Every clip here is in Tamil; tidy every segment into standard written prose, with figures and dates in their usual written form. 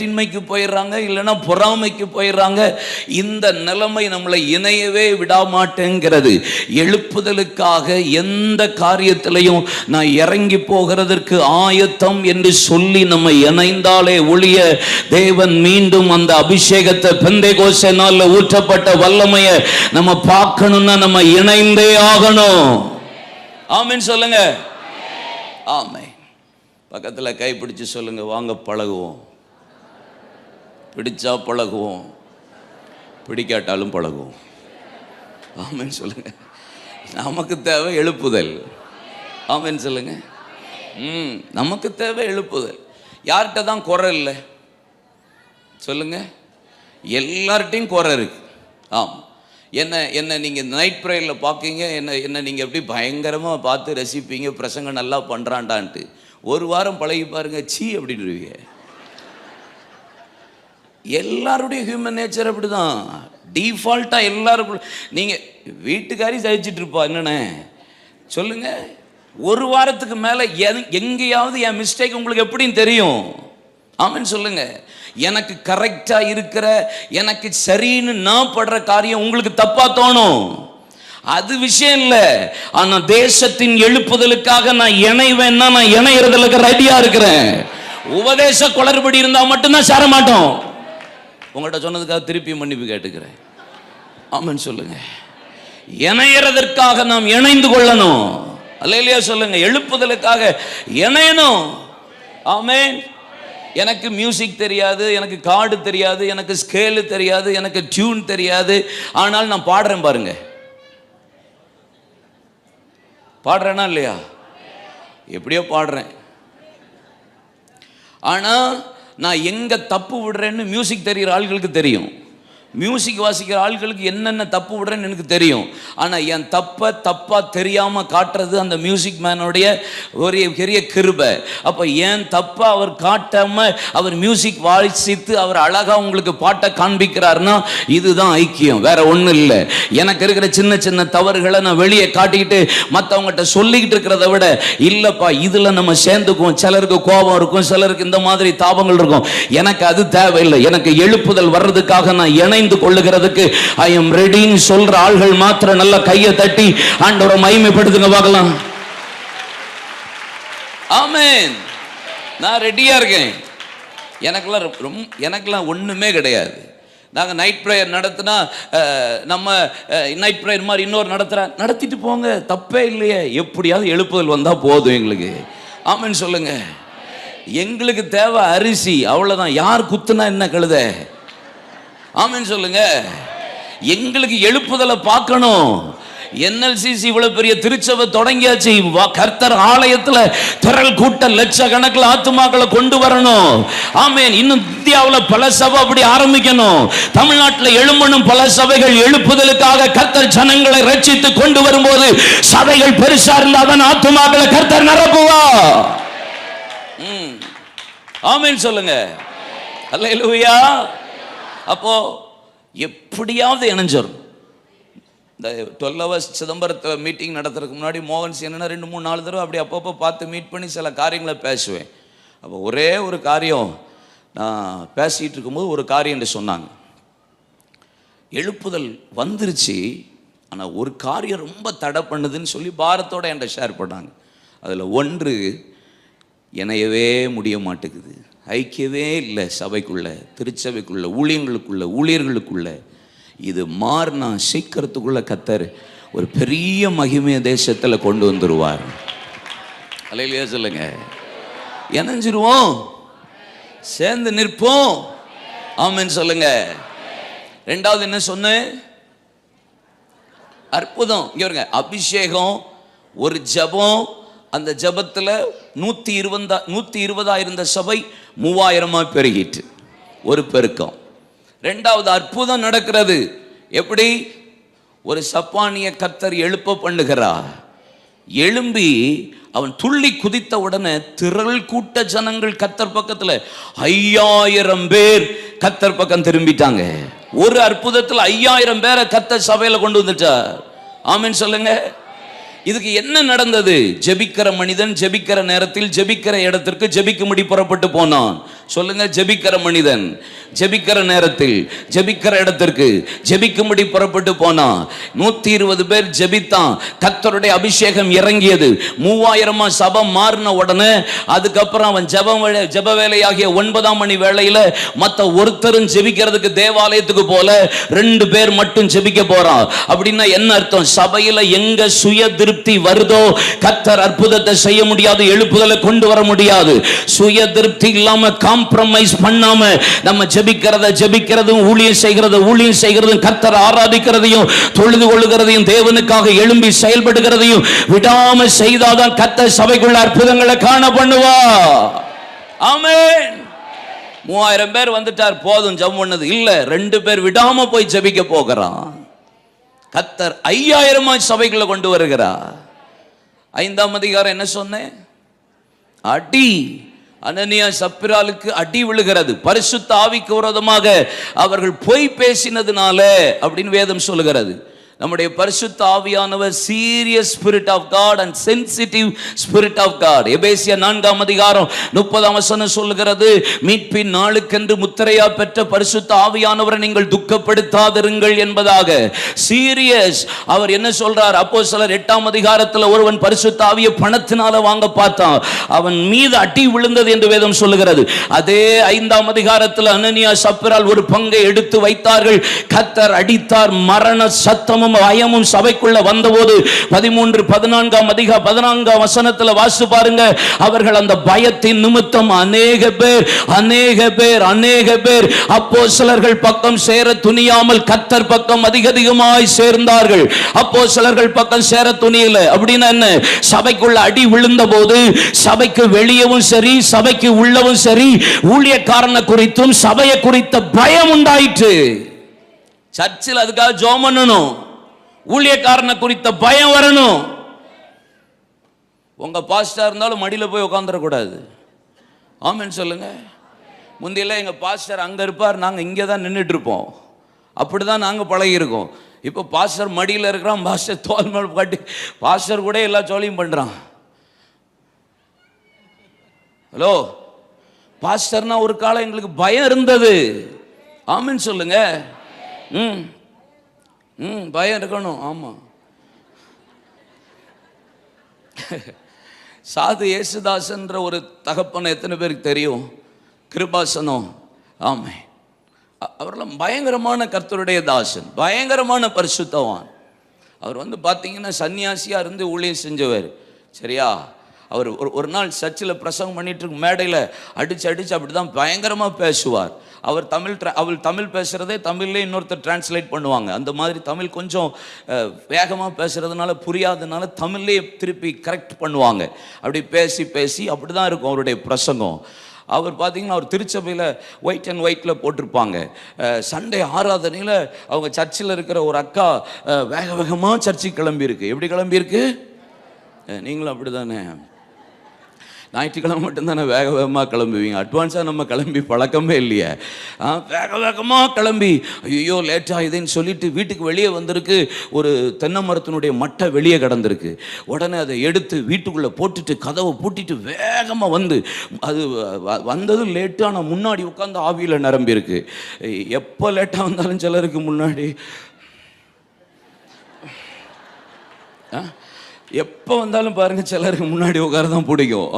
திண்மைக்கு போயிடுறாங்க, இல்லைன்னா பொறாமைக்கு போயிடுறாங்க. இந்த நிலைமை நம்மளை இணையவே விடாமாட்டேங்கிறது. எழுப்புதலுக்காக எந்த காரியத்திலையும் நான் இறங்கி போகிறதற்கு ஆயத்தம் என்று சொல்லி நம்ம இணைந்தாலே ஒழிய தேவன் மீண்டும் அந்த அபிஷேகத்தை பெந்தேகோஸ்தே நாள்ல ஊற்றப்பட்ட வல்லமையை நம்ம பார்க்கணும்னா நம்ம இணைந்தே ஆகணும். ஆமென் சொல்லுங்க. ஆமென். பக்கத்துல கைப்பிடிச்சு சொல்லுங்க, வாங்க பழகுவோம். பிடிச்சா பழகுவோம், பிடிக்காட்டாலும் பழகுவோம். ஆமென் சொல்லுங்க. நமக்கு தேவை எழுப்புதல். ஆமென் சொல்லுங்க. நமக்கு தேவை எழுப்புதல். யார்கிட்ட தான் குறை இல்லை சொல்லுங்க? எல்லார்ட்டையும் குறை இருக்கு. ஆமாம். என்ன நீங்கள் நைட் ப்ரேயரில் பார்க்கீங்க, என்ன நீங்கள் எப்படி பயங்கரமாக பார்த்து ரசிப்பீங்க, பிரசங்கம் நல்லா பண்ணுறான்டான்ட்டு. ஒரு வாரம் பழகி பாருங்க, சீ அப்படின்னுருவீங்க. எல்லாருடைய ஹியூமன் நேச்சர் அப்படி தான். டிஃபால்ட்டாக எல்லாரும். நீங்கள் வீட்டுக்காரி சகிச்சிட்டு இருப்பா, என்னண்ணே சொல்லுங்க. ஒரு வாரத்துக்கு மேலே எங்கேயாவது என் மிஸ்டேக் உங்களுக்கு எப்படின்னு தெரியும். ஆமென் சொல்லுங்க. எனக்கு கரெக்டாக இருக்கிற, எனக்கு சரின்னு நான் படுற காரியம் உங்களுக்கு தப்பா தோணும், அது விஷயம் இல்லை. ஆனா தேசத்தின் எழுப்புதலுக்காக நான் இணைவேன்னா நான் இணையறதுல ரெடியா இருக்கிறேன். உபதேச குளறுபடி இருந்தா மட்டும்தான் சேர மாட்டோம். உங்கள்கிட்ட சொன்னதுக்காக திருப்பி மன்னிப்பு கேட்டுக்கிறேன். ஆமென் சொல்லுங்க. இணையறதற்காக நாம் இணைந்து கொள்ளணும். அல்லேலூயா சொல்லுங்க. எழுப்புதலுக்காக இணையணும். ஆமென். எனக்கு மியூசிக் தெரியாது, எனக்கு கார்டு தெரியாது, எனக்கு ஸ்கேலு தெரியாது, எனக்கு டியூன் தெரியாது. ஆனால் நான் பாடுறேன் பாருங்க. பாடுறேனா இல்லையா? எப்படியோ பாடுறேன். ஆனால் நான் எங்கே தப்பு விடுறேன்னு மியூசிக் தெரிகிற ஆள்களுக்கு தெரியும். மியூசிக் வாசிக்கிற ஆள்களுக்கு என்னென்ன தப்பு விடுறேன்னு எனக்கு தெரியும். ஆனால் என் தப்பாக தெரியாமல் காட்டுறது அந்த மியூசிக் மேனுடைய ஒரு பெரிய கிருபை. அப்போ என் தப்பை அவர் காட்டாமல் அவர் மியூசிக் வாசித்து அவர் அழகாக உங்களுக்கு பாட்டை காண்பிக்கிறாருன்னா இதுதான் ஐக்கியம், வேற ஒன்றும் இல்லை. எனக்கு இருக்கிற சின்ன சின்ன தவறுகளை நான் வெளியே காட்டிக்கிட்டு மற்றவங்ககிட்ட சொல்லிக்கிட்டு இருக்கிறத விட, இல்லைப்பா இதில் நம்ம சேர்ந்துக்குவோம். சிலருக்கு கோபம் இருக்கும், சிலருக்கு இந்த மாதிரி தாபங்கள் இருக்கும். எனக்கு அது தேவையில்லை. எனக்கு எழுப்புதல் வர்றதுக்காக நான் இணைந்து கொள்ளுகிறதுக்கு ஐ எம் ரெடின்னு சொல்ற ஆள்கள் மாத்திரம் நல்ல கையை தட்டி ஆண்டவரை மகிமைப்படுத்துங்க பார்க்கலாம். ஆமென். நான் ரெடியா இருக்கேன். எனக்கெல்லாம் ஒண்ணுமே கிடையாது. நாங்கள் நைட் ப்ரேயர் நடத்தினா நம்ம நைட் ப்ரேயர் மாதிரி இன்னொரு நடத்திட்டு போங்க, தப்பே இல்லையே. எப்படியாவது எழுப்புதல் வந்தா போதும் எங்களுக்கு. ஆமென் சொல்லுங்க. எங்களுக்கு தேவை அரிசி, அவ்வளவுதான். யார் குத்துனா என்ன கழுத? ஆமென் சொல்லுங்க. எங்களுக்கு எழுப்புதலை பார்க்கணும். NLCC இவ்வளவு பெரிய திருச்சபை தொடங்கியாச்சு. கர்த்தர் ஆலயத்துல திரள் கூட்ட லட்சக்கணக்கில் ஆத்துமாக்களை கொண்டு வரணும். ஆமென். இன்னும் இந்தியாவில் பல சபை அப்படி ஆரம்பிக்கணும். தமிழ்நாட்டில் எழும்பணும் பல சபைகள். எழுப்புதலுக்காக கர்த்தர் ஜனங்களை ரட்சித்து கொண்டு வரும்போது சபைகள் பெருசா இருந்தாதான் ஆத்துமாக்களை கர்த்தர் நிரப்புவா. ஆமென் சொல்லுங்க. அல்லேலூயா. அப்போ எப்படியாவது இணைஞ்சிடும். இந்த 12 hours சிதம்பரத்தில் மீட்டிங் நடத்துறதுக்கு முன்னாடி மோகன்சி என்னன்னா 2-3-4 தடவை அப்படி அப்பப்போ பார்த்து மீட் பண்ணி சில காரியங்களை பேசுவேன். அப்போ ஒரே ஒரு காரியம் நான் பேசிகிட்டு இருக்கும்போது ஒரு காரியம் என்று சொன்னாங்க. எழுப்புதல் வந்துருச்சு, ஆனால் ஒரு காரியம் ரொம்ப தடை பண்ணுதுன்னு சொல்லி பாரத்தோடு என்கிட்ட ஷேர் பண்ணாங்க. அதில் ஒன்று, இணையவே முடிய மாட்டேங்குது, ஐக்கியவே இல்லை சபைக்குள்ள, திருச்சபைக்குள்ள, ஊழியர்களுக்குள்ள. இது மாறினா சீக்கிரத்துக்குள்ள கர்த்தர் ஒரு பெரிய மகிமைய தேசத்தில் கொண்டு வந்துருவார். அல்லேலூயா சொல்லுங்க. இணைஞ்சிருவோம், சேர்ந்து நிற்போம். ஆமென் சொல்லுங்க. ரெண்டாவது என்ன சொன்னேன்? அற்புதம். இங்க வருங்க. அபிஷேகம், ஒரு ஜபம். அந்த ஜபத்தில் 120 இருந்த சபை 3000 பெருகிட்டு ஒரு பெருக்கம். ரெண்டாவது அற்புதம் நடக்கிறது. எப்படி? ஒரு சப்பானிய கர்த்தர் எழுப்ப பண்ணுகிறார். எழும்பி அவன் துள்ளி குதித்த உடனே திரள் கூட்ட ஜனங்கள் கர்த்தர் பக்கத்துல 5000 பேர் கர்த்தர் பக்கம் திரும்பிட்டாங்க. ஒரு அற்புதத்தில் 5000 பேரை கர்த்தர் சபையில கொண்டு வந்துட்டார். ஆமென் சொல்லுங்க. இதுக்கு என்ன நடந்தது? ஜெபிக்கிற மனிதன் ஜெபிக்கிற நேரத்தில் ஜெபிக்கிற இடத்திற்கு ஜெபிக்கும்படி புறப்பட்டு போனான். சொல்லுங்க, ஜெபிக்கிற மனிதன் ஜெபிக்கிற நேரத்தில் ஜெபிக்கிற இடத்திற்கு ஜெபிக்கும்படி புறப்பட்டு போனான். 120 பேர் ஜெபித்தான். கர்த்தருடைய அபிஷேகம் இறங்கியது. 3000 சபம் மாறின உடனே அதுக்கப்புறம் அவன் ஜெப வேலையாகிய 9ஆம் மணி வேளையில மத்த ஒருத்தரும் ஜெபிக்கிறதுக்கு தேவாலயத்துக்கு போல 2 பேர் மட்டும் ஜெபிக்க போறான். அப்படின்னா என்ன அர்த்தம்? சபையில எங்க சுய திருப்தி வருதோ கர்த்தர் அற்புதத்தை செய்ய முடியாது, எழுப்புதலை கொண்டு வர முடியாது. சுய திருப்தி இல்லாம காம்ப்ரமைஸ் பண்ணாம நம்ம ஜெபிக்கிறதும் ஊழியம் செய்கிறதும் கர்த்தர் ஆராதிக்கிறதையும் தொழுது கொள்ளுகிறதையும் தேவனுக்காக எழும்பி செயல்படுகிறதையும் விடாம செய்தாதான் கர்த்தர் சபைக்குள்ள அற்புதங்களை காண பண்ணுவா. ஆமென். 3000 பேர் வந்துட்டார், போதும் ஜெபம் பண்ணது இல்ல, 2 பேர் விடாம போய் ஜெபிக்க போகிறான். கர்த்தர் 5000 சபைக்குள்ள கொண்டு வருகிறார். 5ஆம் அதிகாரம் என்ன சொன்னேன்? அடி. அனனியா சப்பிராளுக்கு அடி விழுகிறது. பரிசுத்த ஆவிக்கு விரோதமாக அவர்கள் பொய் பேசினதுனால அப்படின்னு வேதம் சொல்லுகிறது. நம்முடைய பரிசுத்த ஆவியானவர் serious spirit of God and sensitive spirit of God. எபேசியர் 4ஆம் அதிகாரம் 30ஆம் வசனம் சொல்லுகிறது, மீட்பின் நாளுக்கென்று முத்திரையா பெற்ற பரிசுத்த ஆவியானவரை நீங்கள் துக்கப்படுத்தாதிருங்கள் என்பதாக. சீரியஸ். அவர் என்ன சொல்றார்? அப்போஸ்தலர் 8ஆம் அதிகாரத்தில் ஒருவன் பரிசுத்த ஆவியை பணத்தினால வாங்க பார்த்தான், அவன் மீது அடி விழுந்தது என்று வேதம் சொல்லுகிறது. அதே 5ஆம் அதிகாரத்தில் அனனியா சப்பிரால் ஒரு பங்கை எடுத்து வைத்தார்கள். கர்த்தர் அடித்தார். மரண சத்தமும் பயமும் சபைக்குள்ள வந்தபோது 14ஆம் வசனத்துல வாசித்து பாருங்க. அவர்கள் அந்த பயத்தின் நிமித்தம் அநேக பேர் அப்போஸ்தலர்கள் பக்கம் சேர துணியாமல் கர்த்தர் பக்கம் அதிகமாய் சேர்ந்தார்கள். அப்போஸ்தலர்கள் பக்கம் சேர துணியல. அப்படின்னா என்ன? சபைக்குள்ள அடி விழுந்த போது சபைக்கு வெளியவும் சரி சபைக்கு உள்ளவும் சரி ஊழியக்காரனை குறித்தும் சபையை குறித்த பயம் உண்டாயிற்று. சர்ச்சில் அதுக்காக ஜெபம் பண்ணணும். ஊழியக்காரனை குறித்த பயம் வரணும். உங்க பாஸ்டர் இருந்தாலும் மடியில் போய் உட்காந்துடக்கூடாது. ஆமென் சொல்லுங்க. முந்தையெல்லாம் எங்க பாஸ்டர் அங்க இருப்பார், நாங்க இங்கே தான் நின்றுட்டு இருப்போம். அப்படிதான் நாங்க பழகி இருக்கோம். இப்போ பாஸ்டர் மடியில் இருக்கிறான், பாஸ்டர் தோல் மேல் காட்டி பாஸ்டர் கூட எல்லா ஜோலியும் பண்றான். ஹலோ, பாஸ்டர்னா ஒரு காலம் எங்களுக்கு பயம் இருந்தது. ஆமென் சொல்லுங்க. பயம் இருக்கணும். ஆமா. சாது இயேசுதாசன்ற ஒரு தகப்பனை எத்தனை பேருக்கு தெரியும்? கிருபாசனம். ஆமே. அவரெல்லாம் பயங்கரமான கர்த்தருடைய தாசன், பயங்கரமான பரிசுத்தவான். அவர் பார்த்தீங்கன்னா சன்னியாசியா இருந்து ஊழியம் செஞ்சவர். சரியா? அவர் ஒரு நாள் சர்ச்சில் பிரசங்கம் பண்ணிட்டு இருக்கு, மேடையில் அடிச்சு அப்படிதான் பயங்கரமாக பேசுவார். அவள் தமிழ் பேசுகிறதே தமிழ்லே இன்னொருத்தர் டிரான்ஸ்லேட் பண்ணுவாங்க. அந்த மாதிரி தமிழ் கொஞ்சம் வேகமாக பேசுகிறதுனால புரியாததுனால தமிழ்லே திருப்பி கரெக்ட் பண்ணுவாங்க. அப்படி பேசி அப்படி தான் இருக்கும் அவருடைய பிரசங்கம். அவர் பார்த்தீங்கன்னா அவர் திருச்சபையில் ஒயிட் அண்ட் ஒயிட்டில் போட்டிருப்பாங்க. சண்டே ஆராதனையில் அவங்க சர்ச்சில் இருக்கிற ஒரு அக்கா வேகமாக சர்ச்சுக்கு கிளம்பியிருக்கு. எப்படி கிளம்பியிருக்கு? நீங்களும் அப்படி தானே? ஞாயிற்றுக்கிழமை மட்டும்தானே வேகமாக கிளம்புவீங்க. அட்வான்ஸாக நம்ம கிளம்பி பழக்கமே இல்லையே. வேகமாக கிளம்பி ஐயோ லேட் ஆகுதுன்னு சொல்லிட்டு வீட்டுக்கு வெளியே வந்திருக்கு. ஒரு தென்னை மரத்தினுடைய மட்டை வெளியே கிடந்திருக்கு. உடனே அதை எடுத்து வீட்டுக்குள்ளே போட்டுட்டு கதவை பூட்டிட்டு வேகமாக அது வந்ததும் லேட்டு. ஆனால் முன்னாடி உட்காந்து ஆவியில் நிரம்பியிருக்கு. எப்போ லேட்டாக வந்தாலும் சிலருக்கு முன்னாடி எப்போ வந்தாலும் பாருங்க சிலருக்கு முன்னாடி உட்கார தான் பிடிக்கும்.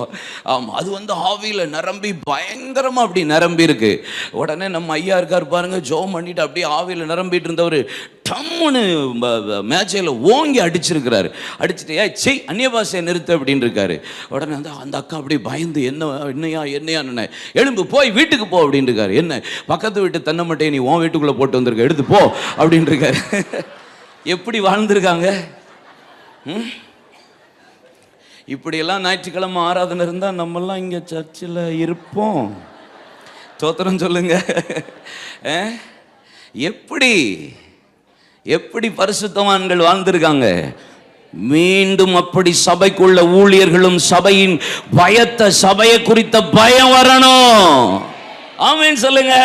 ஆமாம், அது ஆவியில் நிரம்பி பயங்கரமாக அப்படி நிரம்பி இருக்கு. உடனே நம்ம ஐயா இருக்கார் பாருங்க, ஜோம் பண்ணிட்டு அப்படியே ஆவியில் நிரம்பிட்டு இருந்தவர் டம்முன்னு மேட்சில் ஓங்கி அடிச்சிருக்கிறாரு. அடிச்சுட்டு அந்நிய பாஷையை நிறுத்து அப்படின்னு இருக்காரு. உடனே அந்த அக்கா அப்படியே பயந்து என்னையா எழும்பு போய் வீட்டுக்கு போ அப்படின்னு இருக்காரு. என்ன பக்கத்து வீட்டு தென்னை மட்டையை நீ உன் வீட்டுக்குள்ளே போட்டு வந்திருக்க, எடுத்து போ அப்படின்னு இருக்காரு. எப்படி வாழ்ந்துருக்காங்க? இப்படியெல்லாம் ஞாயிற்றுக்கிழமை ஆராதனை இருந்தால் நம்மெல்லாம் இங்கே சர்ச்சில் இருப்போம். ஸ்தோத்திரம் சொல்லுங்க. எப்படி பரிசுத்தவான்கள் வாழ்ந்திருக்காங்க. மீண்டும் அப்படி சபைக்குள்ள ஊழியர்களும் சபையின் பயத்தை, சபையை குறித்த பயம் வரணும். ஆமென் சொல்லுங்க.